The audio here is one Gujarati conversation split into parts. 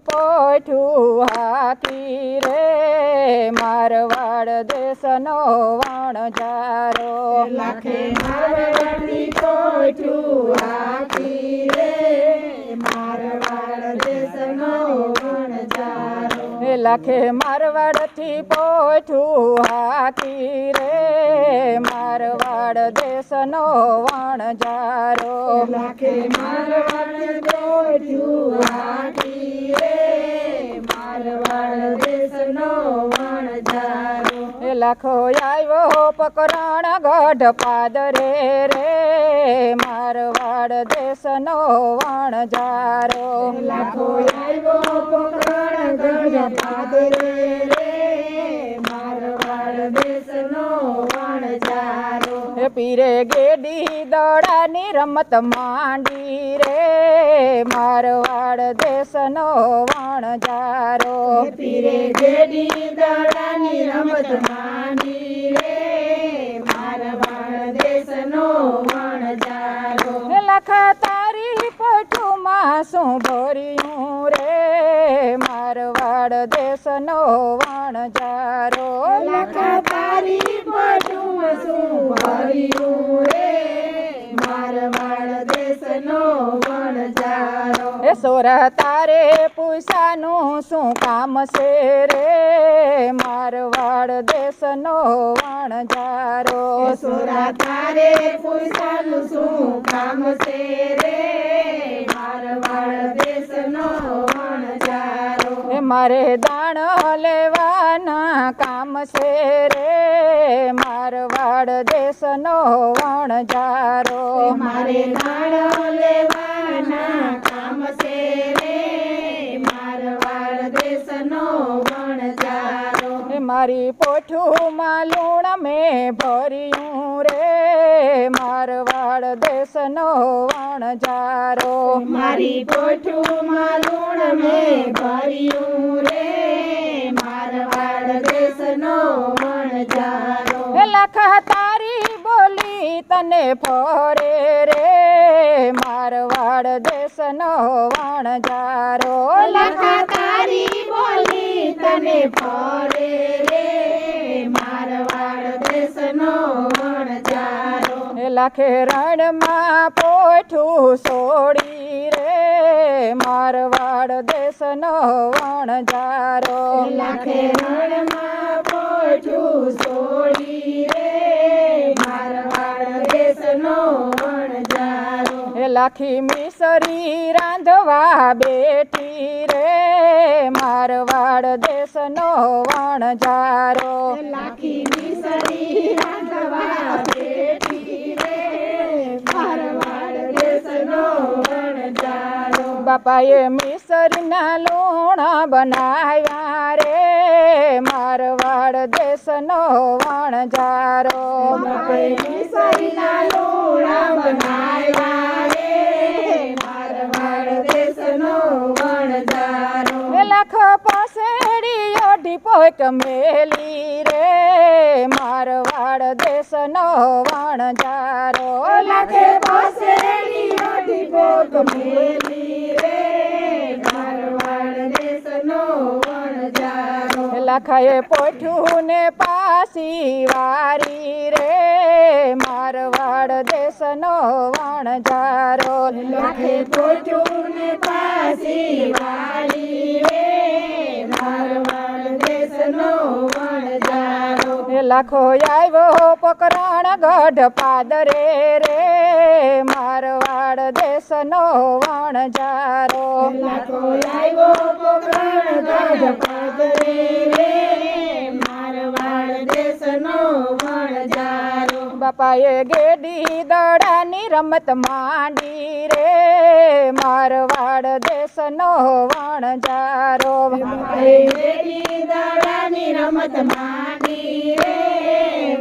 પોઠું હાકી રે મારવાડ દેશનો વણજારો લાખે મારવાડની પોઠું હાકી રે મારવાડ દેશનો વણજારો લાખે મારવાડથી પોઠું હાકી રે મારવાડ દેશનો વણજારો લાખે મારવાડની પોઠું હાકી રે મારવાડ દેશનો વણજારો લાખો આવ્યો પકરણ ગઢ પાદરે રે મારવાડ દેશનો વણજારો લાખો આવ્યો પકરણ ગઢ પાદરે રે મારવાડ દેશનો વણજારો પીરે ગેડી દડાની રમત માંડી રે મારવાડ દેશનો વણજારો પીરે ગેડી દડાની રમત માંડી રે મારવાડ દેશનો વણજારો લખ તારી પઠુમાં શું ભર્યું રે મારવાડ દેશનો વણજારો લખ તારી પઠુમાં શું ભર્યું રે મારવાડ દેશનો વણજારો સોરા તારે પૂછાનું શું કામ છે રે મારવાડ દેશનો વણજારો સોરા તારે પૂછાનું શું કામ છે રે મારવાડ દેશનો વણજારો મારે દાણ લેવાના કામ છે રે મારવાડ દેશનો વણજારો મારે દાણ લેવાના કામ છે રે મારવાડ દેશનો વણજારો મારી પોઠુમાં લૂણ મેં ભર્યું રે મારવાડ દેશનો વણજારો મારી પોઠુમાં લૂણ મેં ભર્યું રે મારવાડ દેશનો વણજારો લખ તારી બોલી તને ફરે રે મારવાડ દેશનો વણજારો લખ તારી બોલી તને ફરે રે મારવાડ દેશનો વણજારો લાખે રણમાં પોઠું છોડી રે મારવાડ દેશનો વણજારો લાખે રણમાં પોઠું છોડી રે મારવાડ દેશનો વણજારો લાખી મિસરી રાંધવા બેઠી રે મારવાડ દેશનો વણજારો લાખી મિસરી રાંધવા બેઠી રે મારવાડ દેશનો વણજારો બાપાએ મિસરીના લૂણા બનાવ્યા રે મારવાડ દેશનો વણજારો બાપાએ મિસરીના લૂણા બનાવ્યા રે મારવાડ દેશનો વણજારો લખ પસેડી ઓઢી પોઈક મેલી રે મારવાડ દેશનો વણજારો લાખે પસેડી ઓઢી પોઈક મેલી રે મારવાડ દેશનો વણજારો લખાએ પોઠું ને પાસી વારી રે મારવાડ દેશનો વણજારો લાખે પોઠું ને પાસી વાળી રે મારવાડ દેશનો વણજારો લાખો આવ્યો પકરણ ગઢ પાદરે રે મારવાડ દેશનો વણજારો લાખો આવ્યો પકરણ ગઢ પાદરે રે મારવાડ દેશનો વણજારો બાપાએ ગેડી દડાની રમત માંડી રે મારવાડ દેશનો વણજારો ગેડી દડાની રમત માંડી રે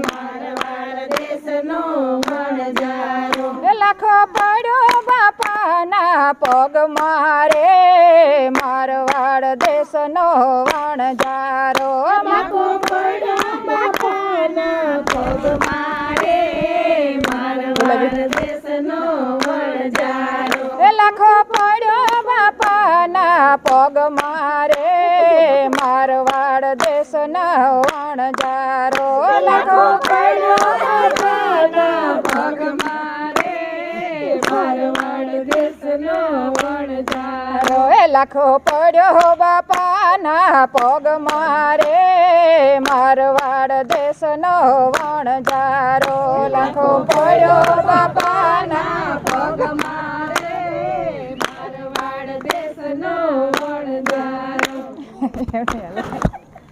મારવાડ દેશનો વણજારો લખો પડ્યો બાપાના પગ મારે મારવાડ દેશનો વણજારો લાખો પડ્યો બાપાના પગ મારે મારવાડ દેશનો વણજારો લાખો પડ્યો બાપાના પગ મારે મારવાડ દેશનો વણજારો લાખો પડ્યો બાપાના પગ મારે મારવાડ દેશનો વણજારો એ લાખો પડ્યો બાપાના પગ મારે મારવાડ દેશનો વણજારો લાખો પડ્યો બાપાના પગ મારે મારવાડ દેશનો વણજારો